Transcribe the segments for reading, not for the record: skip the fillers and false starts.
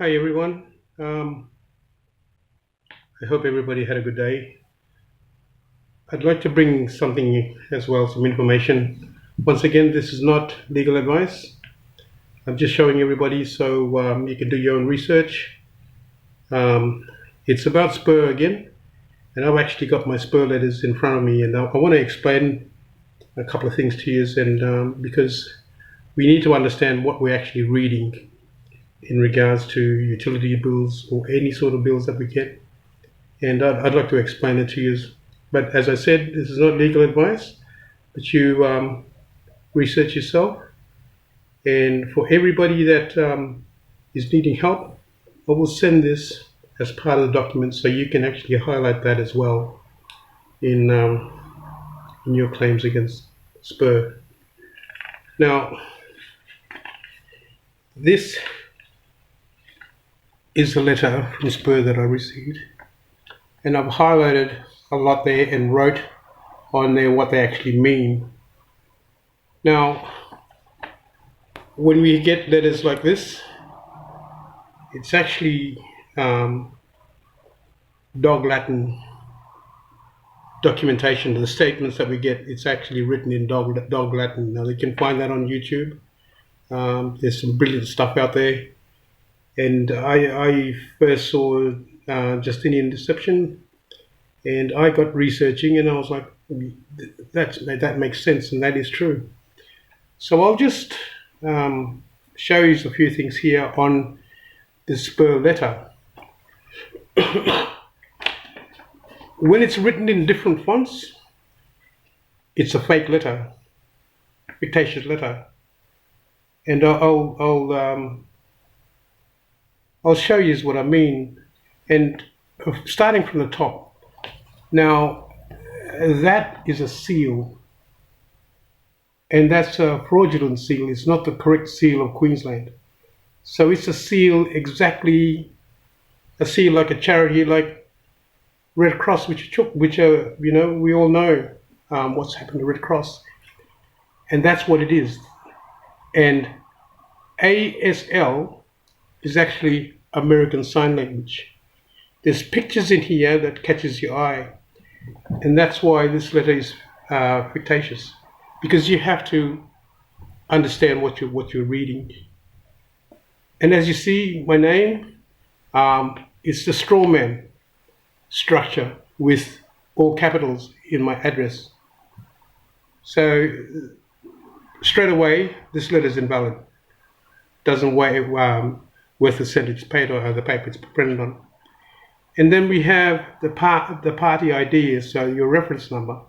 Hi everyone. Um, I hope everybody had a good day. I'd like to bring something as well, some information. Once again, this is not legal advice. I'm just showing everybody so you can do your own research. Um, it's about SPER again, and I've actually got my SPER letters in front of me, and I want to explain a couple of things to you, and because we need to understand what we're actually reading in regards to utility bills or any sort of bills that we get. And I'd like to explain it to you. But as I said, this is not legal advice, but you research yourself. And for everybody that is needing help, I will send this as part of the document so you can actually highlight that as well in your claims against SPER. Now, this is a letter from SPER that I received, and I've highlighted a lot there and wrote on there what they actually mean. Now, when we get letters like this, it's actually dog Latin documentation. The statements that we get, it's actually written in dog Latin. Now you can find that on YouTube. There's some brilliant stuff out there. And I first saw Justinian Deception, and I got researching, and I was like, that makes sense, and that is true. So I'll just show you a few things here on the SPER letter. When it's written in different fonts, it's a fake letter, fictitious letter, and I'll show you what I mean. And starting from the top, now that is a seal, and that's a fraudulent seal. It's not the correct seal of Queensland. So it's a seal, exactly a seal like a charity, like Red Cross, which we all know what's happened to Red Cross, and that's what it is. And ASL is actually American Sign Language. There's pictures in here that catches your eye, and that's why this letter is fictitious, because you have to understand what you're reading. And as you see, my name is the straw man structure with all capitals in my address. So straight away, this letter is invalid. Doesn't weigh worth the cent it's paid or the paper it's printed on. And then we have the party ID, so your reference number,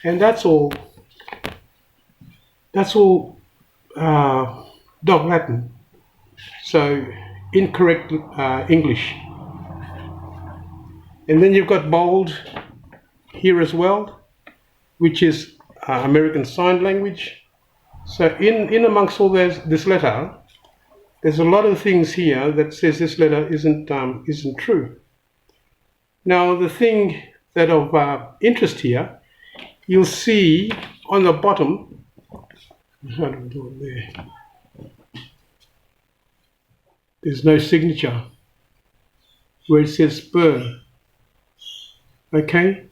and that's all dog Latin. So incorrect English. And then you've got bold here as well, which is American Sign Language. So in amongst all this letter, there's a lot of things here that says this letter isn't true. Now the thing that of interest here, you'll see on the bottom. How do we do it there? There's no signature where it says SPER. Okay?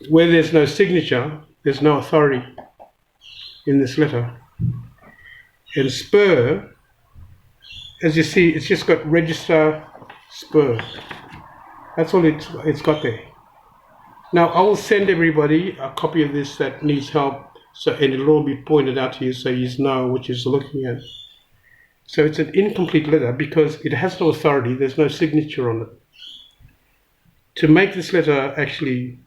Where there's no signature, there's no authority in this letter. And SPER, as you see, it's just got register SPER. That's all it's got there. Now I will send everybody a copy of this that needs help, and it'll all be pointed out to you so you know what you're looking at. So it's an incomplete letter because it has no authority, there's no signature on it. To make this letter actually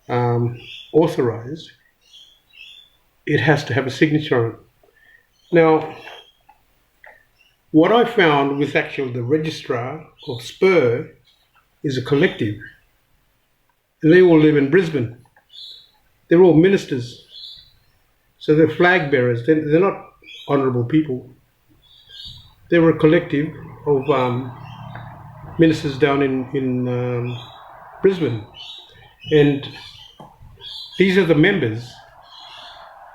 authorized, it has to have a signature on it. Now, what I found with the registrar of SPER is a collective, and they all live in Brisbane. They're all ministers, so they're flag bearers. They're not honourable people. They were a collective of ministers down in Brisbane, and these are the members.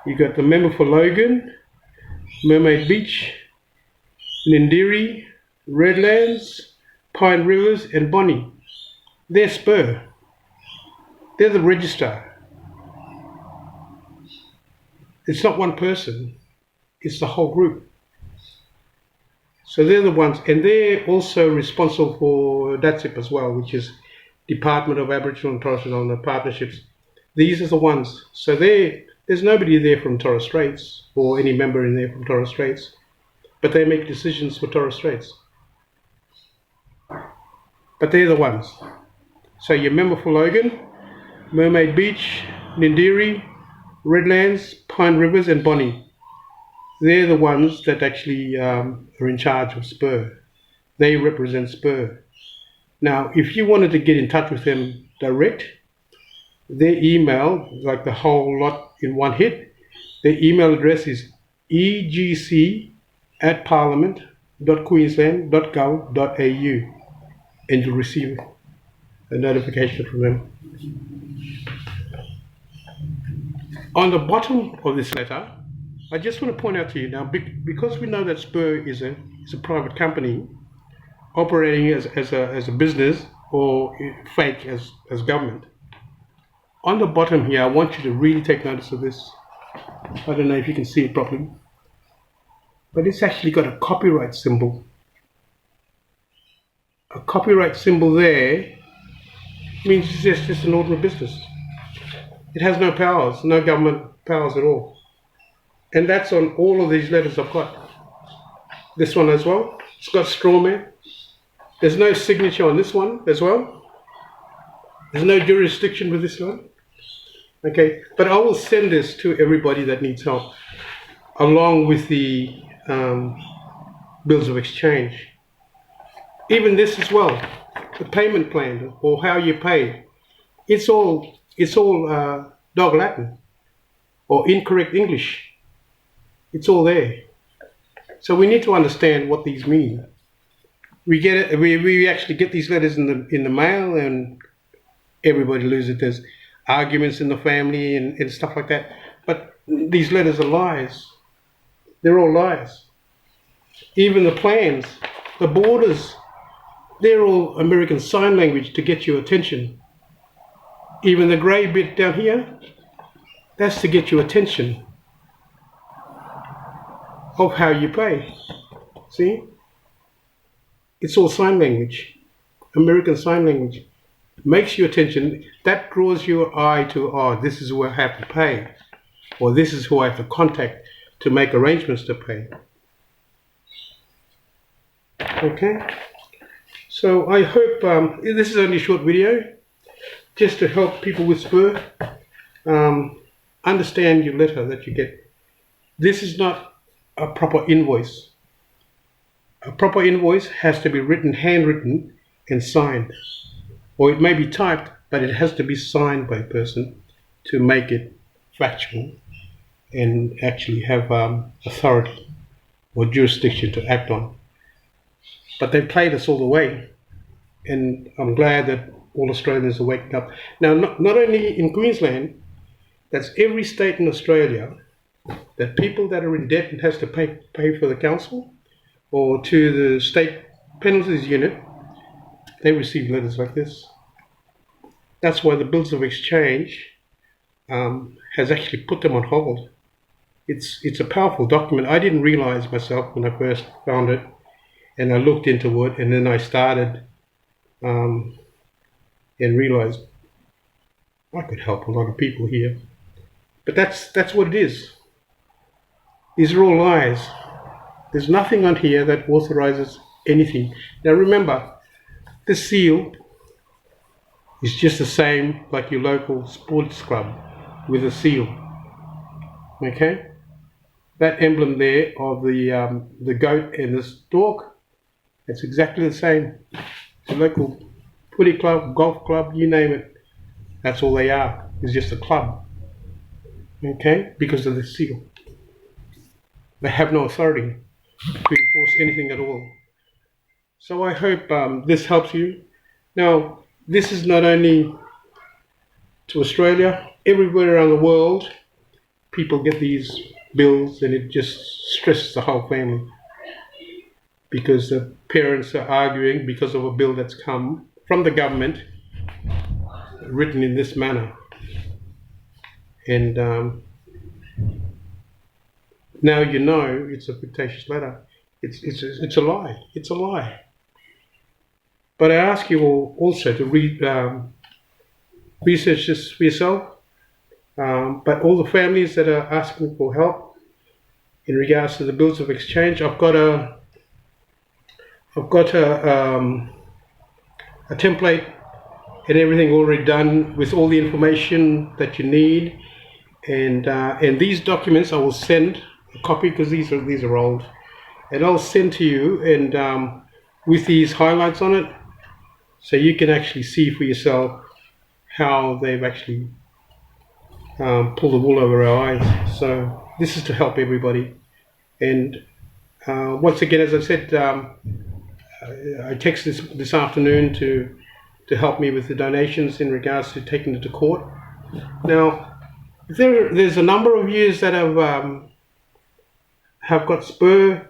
You got the member for Logan, Mermaid Beach, Nindiri, Redlands, Pine Rivers, and Bonnie. They're SPER. They're the registrar. It's not one person, it's the whole group. So they're the ones, and they're also responsible for DATSIP as well, which is Department of Aboriginal and Torres Strait Islander Partnerships. These are the ones. So there's nobody there from Torres Straits or any member in there from Torres Straits, but they make decisions for Torres Straits. But they're the ones. So your member for Logan, Mermaid Beach, Nindiri, Redlands, Pine Rivers, and Bonnie. They're the ones that actually are in charge of SPER. They represent SPER. Now, if you wanted to get in touch with them direct, their email, like the whole lot in one hit, their email address is egc@parliament.queensland.gov.au, and you'll receive a notification from them. On the bottom of this letter, I just want to point out to you now, because we know that SPER is a private company operating as a business or fake as government. On the bottom here, I want you to really take notice of this. I don't know if you can see it properly, but it's actually got a copyright symbol. A copyright symbol there means it's just an ordinary business. It has no powers, no government powers at all. And that's on all of these letters I've got. This one as well. It's got straw man. There's no signature on this one as well. There's no jurisdiction with this one. Okay, but I will send this to everybody that needs help, along with the bills of exchange. Even this as well, the payment plan or how you pay. It's all dog Latin or incorrect English. It's all there. So we need to understand what these mean. We get it. We actually get these letters in the mail, and everybody loses. There's arguments in the family and stuff like that. But these letters are lies. They're all lies. Even the plans, the borders, they're all American Sign Language to get your attention. Even the grey bit down here, that's to get your attention of how you pay. See? It's all sign language. American Sign Language. Makes your attention. That draws your eye to, oh, this is who I have to pay. Or this is who I have to contact to make arrangements to pay. Okay? So I hope, this is only a short video, just to help people with SPER understand your letter that you get. This is not a proper invoice. A proper invoice has to be written, handwritten, and signed. Or it may be typed, but it has to be signed by a person to make it factual and actually have authority or jurisdiction to act on. But they've played us all the way, and I'm glad that all Australians are waking up. Now, not only in Queensland, that's every state in Australia, that people that are in debt and has to pay for the council or to the state penalties unit, they receive letters like this. That's why the bills of exchange has actually put them on hold. It's a powerful document. I didn't realize myself when I first found it, and I looked into it, and then I started and realized I could help a lot of people here. But that's what it is. These are all lies. There's nothing on here that authorizes anything. Now remember, the seal is just the same like your local sports club with a seal. Okay? That emblem there of the goat and the stork, it's exactly the same. It's a local footy club, golf club, you name it. That's all they are. It's just a club. Okay? Because of the seal. They have no authority to enforce anything at all. So I hope this helps you. Now, this is not only to Australia, everywhere around the world, people get these bills and it just stresses the whole family. because the parents are arguing because of a bill that's come from the government written in this manner. And now you know it's a fictitious letter. It's a lie. It's a lie. But I ask you all also to research this for yourself. But all the families that are asking for help in regards to the bills of exchange, I've got a template and everything already done with all the information that you need, and these documents I will send a copy because these are old, and I'll send to you and with these highlights on it, so you can actually see for yourself how they've actually pulled the wool over our eyes. So this is to help everybody, and once again, as I said, I texted this afternoon to help me with the donations in regards to taking it to court. Now, there's a number of yous that have got SPER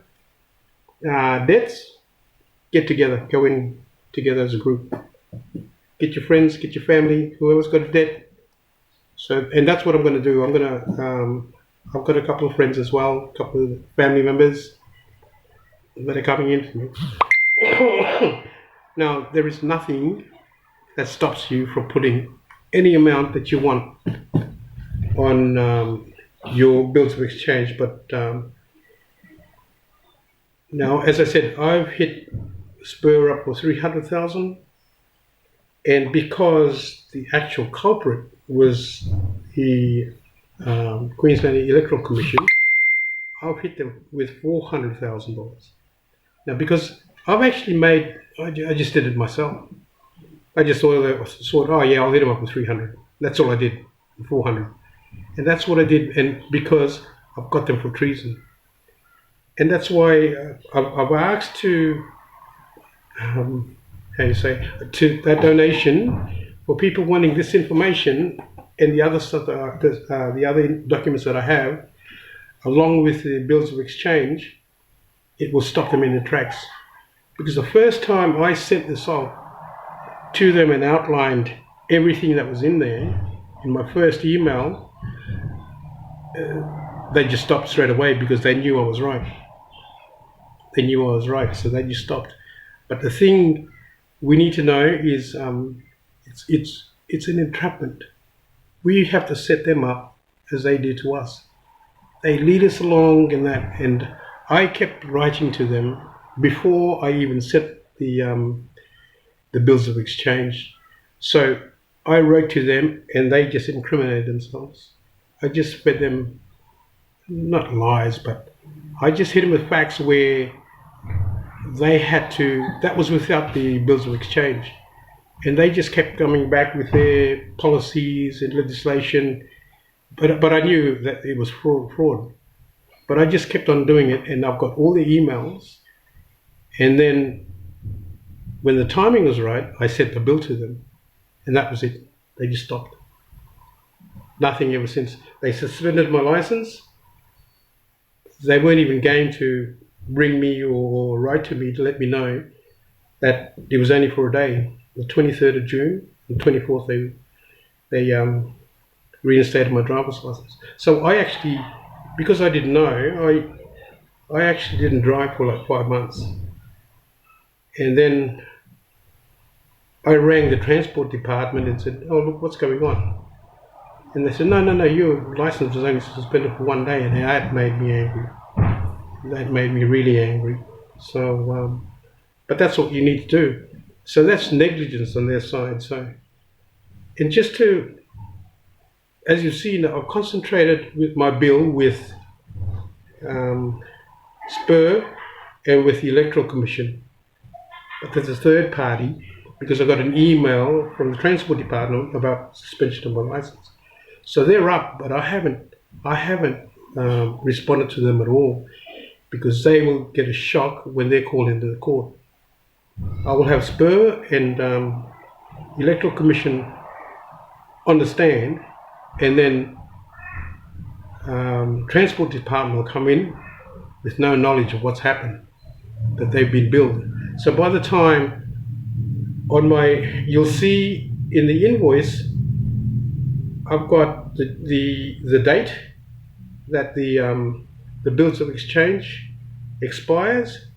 debts. Get together, go in together as a group. Get your friends, get your family, whoever's got a debt. So, and that's what I'm going to do. I've got a couple of friends as well, a couple of family members that are coming in for me. Now, there is nothing that stops you from putting any amount that you want on your bills of exchange, but now, as I said, I've hit SPER up for 300,000, and because the actual culprit was the Queensland Electoral Commission, I've hit them with $400,000. Now, because I've actually I just did it myself. I just thought, oh yeah, I'll hit them up with 300. That's all I did, 400. And that's what I did, and because I've got them for treason. And that's why I've asked to, to that donation for people wanting this information and the other stuff, the other documents that I have, along with the bills of exchange. It will stop them in their tracks. Because the first time I sent this off to them and outlined everything that was in there, in my first email, they just stopped straight away because they knew I was right. They knew I was right, so they just stopped. But the thing we need to know is it's an entrapment. We have to set them up as they do to us. They lead us along in that, and I kept writing to them before I even set the bills of exchange. So I wrote to them, and they just incriminated themselves. I just fed them, not lies, but I just hit them with facts where they had to, that was without the bills of exchange. And they just kept coming back with their policies and legislation. But I knew that it was fraud. But I just kept on doing it, and I've got all the emails. And then when the timing was right, I sent the bill to them. And that was it. They just stopped. Nothing ever since. They suspended my license. They weren't even game to ring me or write to me to let me know that it was only for a day. The 23rd of June, the 24th, they reinstated my driver's license. So I actually, because I didn't know, I actually didn't drive for like 5 months. And then I rang the transport department and said, oh, look, what's going on? And they said, no, your license was only suspended for 1 day, and that made me angry. That made me really angry. So, but that's what you need to do. So that's negligence on their side. So, and just to, as you've seen, I've concentrated with my bill with SPER and with the Electoral Commission. But there's a third party, because I got an email from the Transport Department about suspension of my license. So they're up, but I haven't responded to them at all, because they will get a shock when they're called into the court. I will have SPER and Electoral Commission understand, and then Transport Department will come in with no knowledge of what's happened. that they've been billed. So by the time you'll see in the invoice, I've got the date that the bills of exchange expires,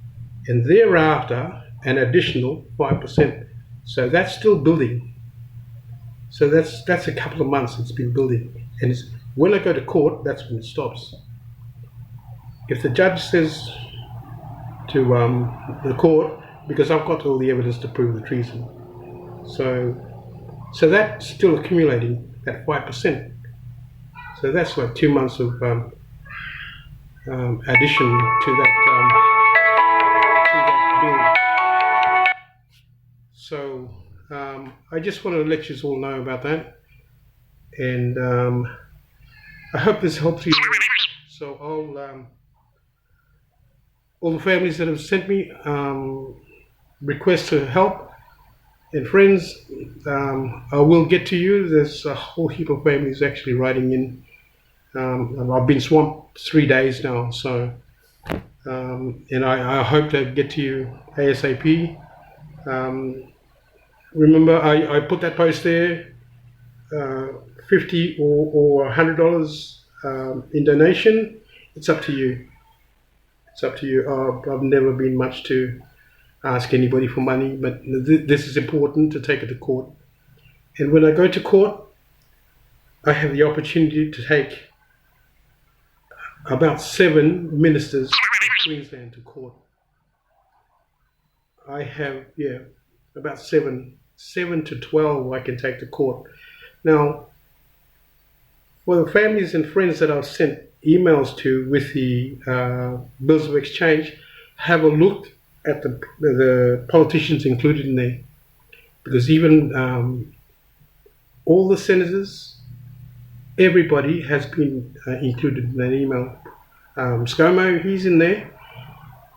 and thereafter an additional 5%. So that's still building. So that's a couple of months it's been building, and when I go to court, that's when it stops. If the judge says to the court, because I've got all the evidence to prove the treason, so that's still accumulating at 5%. So that's like 2 months of addition to that bill. So I just want to let you all know about that, and I hope this helps you. So all the families that have sent me requests to help, and friends, I will get to you. There's a whole heap of families actually writing in. I've been swamped 3 days now, so and I hope to get to you ASAP. Remember, I put that post there, $50 or $100 in donation. It's up to you. It's up to you. I've never been much to ask anybody for money, but this is important to take it to court. And when I go to court, I have the opportunity to take about 7 ministers of Queensland to court. I have, about 7 to 12 I can take to court. Now, for the families and friends that I've sent emails to with the bills of exchange, have a look at the politicians included in there, because even all the senators, everybody has been included in that email. ScoMo, he's in there,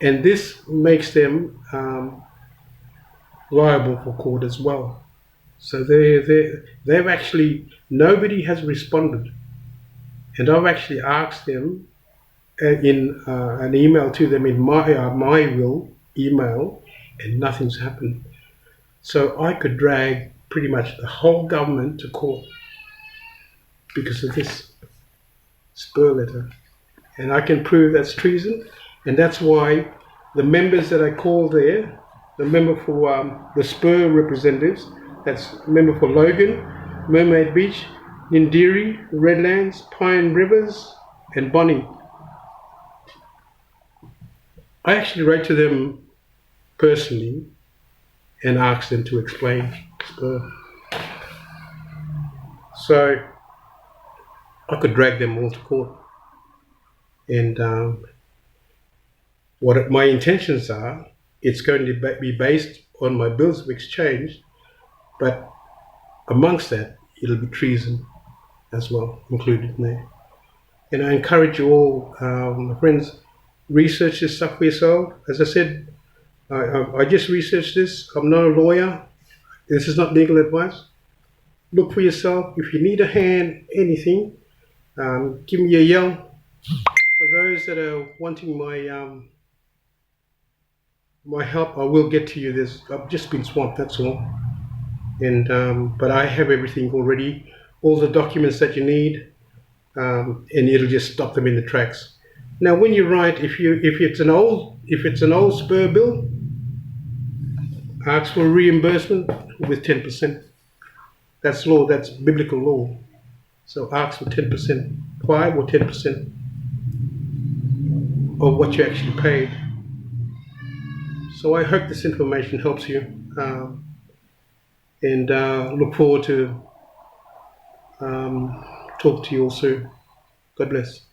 and this makes them liable for court as well. So they've actually, nobody has responded, and I've actually asked them in an email to them in my will email, and nothing's happened. So I could drag pretty much the whole government to court because of this SPER letter, and I can prove that's treason. And that's why the members that I called there, the member for the SPER representatives, that's member for Logan, Mermaid Beach, Nindiri, Redlands, Pine Rivers, and Bonnie, I actually wrote to them personally and asked them to explain SPER. So I could drag them all to court. And what my intentions are, it's going to be based on my bills of exchange, but amongst that, it'll be treason as well, included in there. And I encourage you all, my friends, research this stuff for yourself. As I said, I just researched this. I'm not a lawyer. This is not legal advice. Look for yourself. If you need a hand, anything, give me a yell. For those that are wanting my help, I will get to you. I've just been swamped, that's all. And but I have everything already, all the documents that you need, and it'll just stop them in the tracks. Now, when you write, if it's an old SPER bill, ask for reimbursement with 10%. That's law. That's biblical law. So ask for 10%, 5 or 10% of what you actually paid. So I hope this information helps you, and look forward to talk to you all soon. God bless.